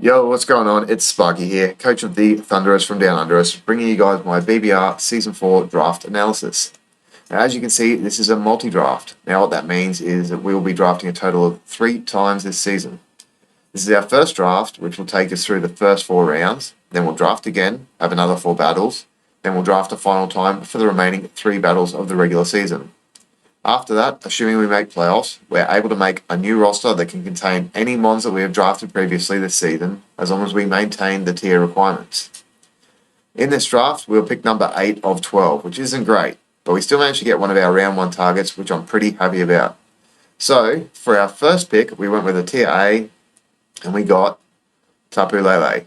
Yo, what's going on? It's Sparky here, coach of the Thunderers from Down Under Us, bringing you guys my BBR Season 4 draft analysis. Now, as you can see, this is a multi-draft. Now, what that means is that we will be drafting a total of 3 times this season. This is our first draft, which will take us through the first 4 rounds. Then we'll draft again, have another 4 battles. Then we'll draft a final time for the remaining 3 battles of the regular season. After that, assuming we make playoffs, we're able to make a new roster that can contain any mons that we have drafted previously this season, as long as we maintain the tier requirements. In this draft, we'll pick number 8 of 12, which isn't great, but we still managed to get one of our round 1 targets, which I'm pretty happy about. So, for our first pick, we went with a tier A, and we got Tapu Lele.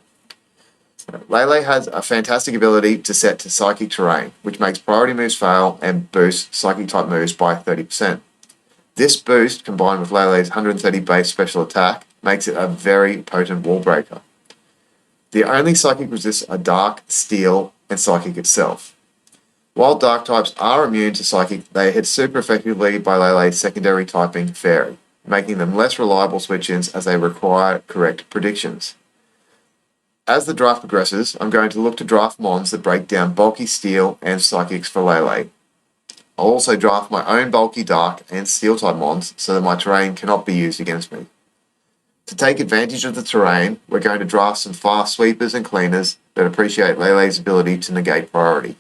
Lele has a fantastic ability to set to Psychic Terrain, which makes priority moves fail and boosts Psychic type moves by 30%. This boost, combined with Lele's 130 base special attack, makes it a very potent wall breaker. The only Psychic resists are Dark, Steel, and Psychic itself. While Dark types are immune to Psychic, they hit super effectively by Lele's secondary typing Fairy, making them less reliable switch-ins as they require correct predictions. As the draft progresses, I'm going to look to draft mons that break down bulky steel and psychics for Lele. I'll also draft my own bulky dark and steel type mons so that my terrain cannot be used against me. To take advantage of the terrain, we're going to draft some fast sweepers and cleaners that appreciate Lele's ability to negate priority.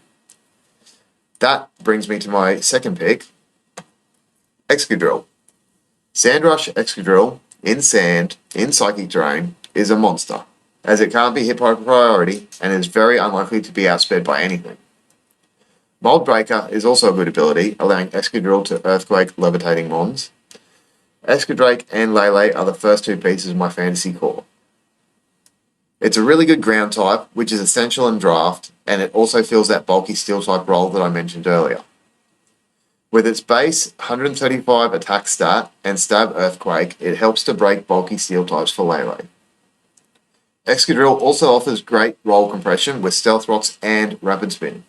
That brings me to my second pick, Excadrill. Sandrush Excadrill in sand, in psychic terrain, is a monster, as it can't be hit by priority and is very unlikely to be outsped by anything. Mold Breaker is also a good ability, allowing Excadrill to Earthquake levitating mons. Excadrill and Lele are the first 2 pieces of my fantasy core. It's a really good ground type, which is essential in draft, and it also fills that bulky steel type role that I mentioned earlier. With its base 135 attack stat and stab Earthquake, it helps to break bulky steel types for Lele. Excadrill also offers great roll compression with Stealth Rocks and Rapid Spin.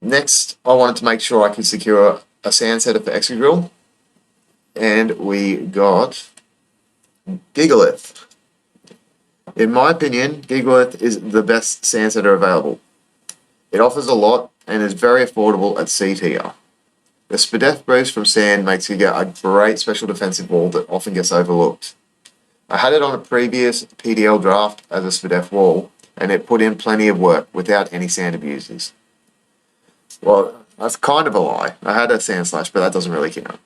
Next, I wanted to make sure I could secure a sand setter for Excadrill, and we got Gigalith. In my opinion, Gigalith is the best sand setter available. It offers a lot and is very affordable at C tier. The Spadef boost from sand makes Giga a great special defensive wall that often gets overlooked. I had it on a previous PDL draft as a Spadef wall, and it put in plenty of work without any sand abusers. Well, that's kind of a lie. I had a Sand Slash, but that doesn't really count.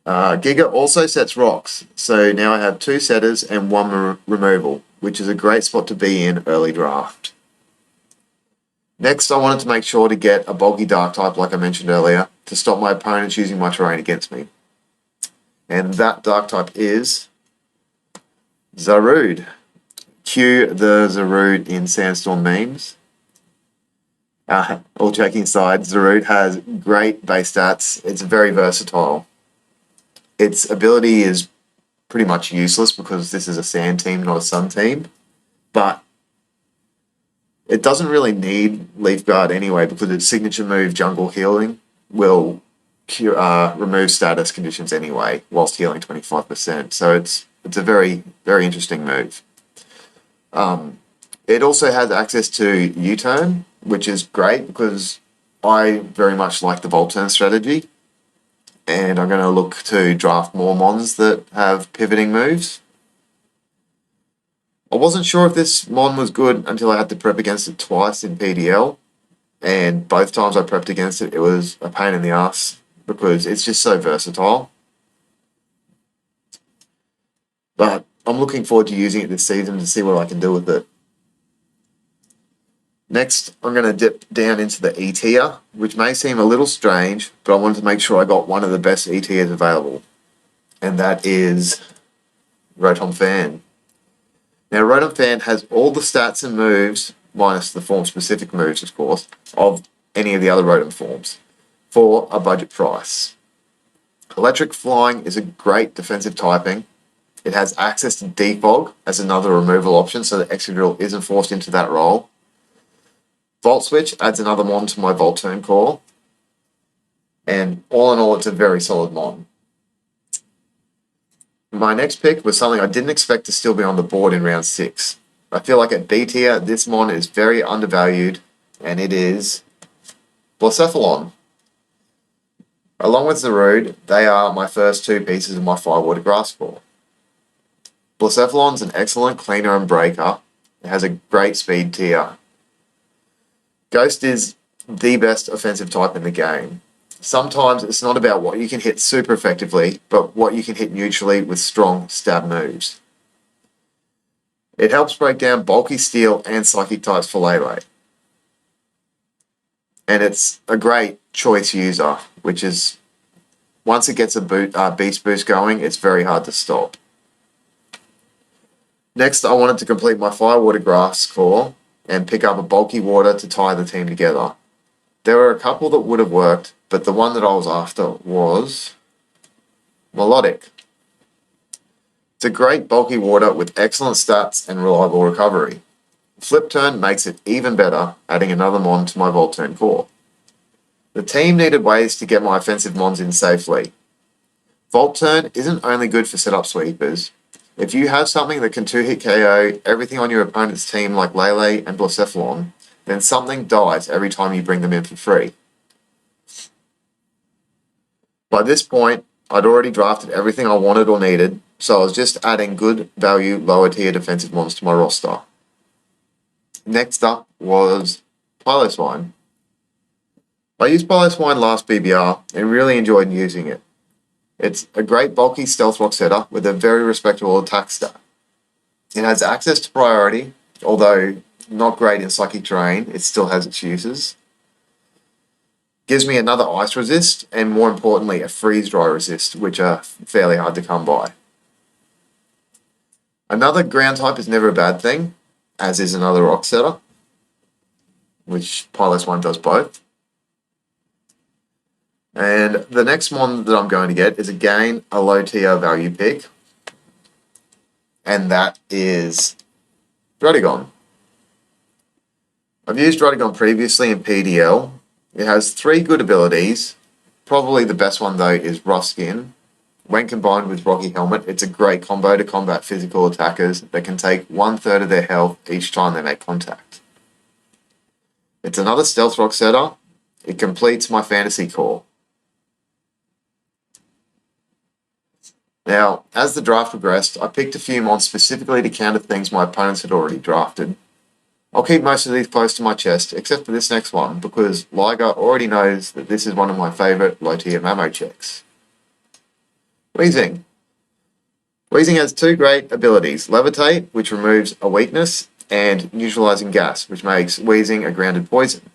Giga also sets rocks, so now I have 2 setters and 1 removal, which is a great spot to be in early draft. Next, I wanted to make sure to get a bulky dark type, like I mentioned earlier, to stop my opponents using my terrain against me. And that dark type is Zarude. Cue the Zarude in Sandstorm memes. All joking aside, Zarude has great base stats. It's very versatile. Its ability is pretty much useless because this is a sand team, not a sun team. But it doesn't really need Leaf Guard anyway because its signature move, Jungle Healing, will remove status conditions anyway, whilst healing 25%. So it's a very, very interesting move. It also has access to U-turn, which is great because I very much like the Volt Turn strategy. And I'm going to look to draft more mons that have pivoting moves. I wasn't sure if this mon was good until I had to prep against it twice in PDL. And both times I prepped against it, it was a pain in the ass because it's just so versatile. But I'm looking forward to using it this season to see what I can do with it. Next, I'm going to dip down into the E tier, which may seem a little strange, but I wanted to make sure I got one of the best E tiers available. And that is Rotom Fan. Now, Rotom Fan has all the stats and moves, minus the form-specific moves, of course, of any of the other Rotom forms, for a budget price. Electric Flying is a great defensive typing. It has access to Defog as another removal option, so that Excadrill isn't forced into that role. Volt Switch adds another mon to my Volt Turn core. And all in all, it's a very solid mon. My next pick was something I didn't expect to still be on the board in round 6. I feel like at B tier, this mon is very undervalued, and it is Blacephalon. Along with Zarude, they are my first 2 pieces of my Firewater Grass core. Blacephalon's an excellent cleaner and breaker. It has a great speed tier. Ghost is the best offensive type in the game. Sometimes it's not about what you can hit super effectively, but what you can hit neutrally with strong stab moves. It helps break down bulky steel and psychic types for Lele. And it's a great choice user, which is, once it gets a beast boost going, it's very hard to stop. Next, I wanted to complete my Firewater Grass core and pick up a bulky water to tie the team together. There were a couple that would have worked, but the one that I was after was Melodic. It's a great bulky water with excellent stats and reliable recovery. Flip Turn makes it even better, adding another mon to my Volt Turn core. The team needed ways to get my offensive mons in safely. Volt Turn isn't only good for setup sweepers. If you have something that can 2-hit KO everything on your opponent's team like Lele and Blacephalon, then something dies every time you bring them in for free. By this point, I'd already drafted everything I wanted or needed, so I was just adding good value lower tier defensive mons to my roster. Next up was Piloswine. I used Piloswine last BBR and really enjoyed using it. It's a great bulky stealth rock setter with a very respectable attack stat. It has access to priority, although not great in psychic terrain, it still has its uses. Gives me another ice resist, and more importantly, a freeze dry resist, which are fairly hard to come by. Another ground type is never a bad thing, as is another rock setter, which Piloswine does both. And the next mon that I'm going to get is again a low tier value pick, and that is Druddigon. I've used Druddigon previously in PDL. It has 3 good abilities. Probably the best one though is Rough Skin. When combined with Rocky Helmet, it's a great combo to combat physical attackers that can take 1/3 of their health each time they make contact. It's another stealth rock setter. It completes my fantasy core. Now, as the draft progressed, I picked a few mons specifically to counter things my opponents had already drafted. I'll keep most of these close to my chest, except for this next one, because Liger already knows that this is one of my favourite low-tier Mamo checks. Wheezing. Wheezing has 2 great abilities, Levitate, which removes a weakness, and Neutralizing Gas, which makes Wheezing a grounded poison,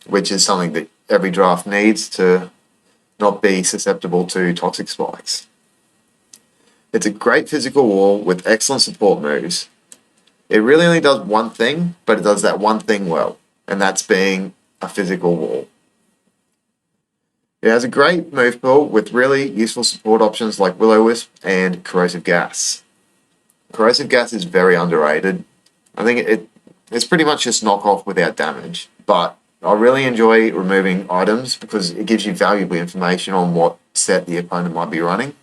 which is something that every draft needs to not be susceptible to toxic spikes. It's a great physical wall with excellent support moves. It really only does one thing, but it does that one thing well, and that's being a physical wall. It has a great move pool with really useful support options like Will-O-Wisp and Corrosive Gas. Corrosive Gas is very underrated. I think it's pretty much just knockoff without damage, but I really enjoy removing items because it gives you valuable information on what set the opponent might be running.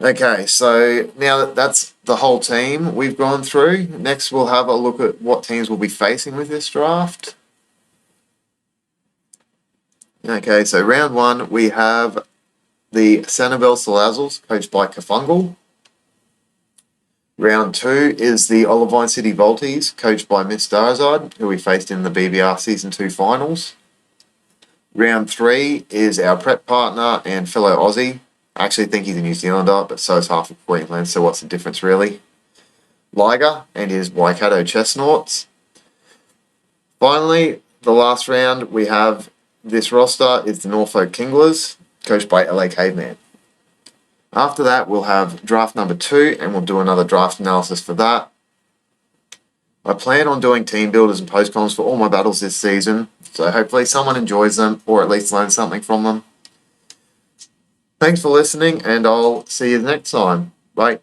Okay, so now that's the whole team we've gone through. Next, we'll have a look at what teams we'll be facing with this draft. Okay, so round 1, we have the Sanibel Salazzles, coached by Kafungal. Round 2 is the Olivine City Volties, coached by Miss Darazard, who we faced in the BBR Season 2 finals. Round 3 is our prep partner and fellow Aussie. I actually think he's a New Zealander, but so is half of Queensland, so what's the difference really? Liger and his Waikato Chestnuts. Finally, the last round we have this roster is the Norfolk Kinglers, coached by LA Caveman. After that, we'll have draft number 2, and we'll do another draft analysis for that. I plan on doing team builders and post-coms for all my battles this season, so hopefully someone enjoys them, or at least learns something from them. Thanks for listening, and I'll see you next time. Bye.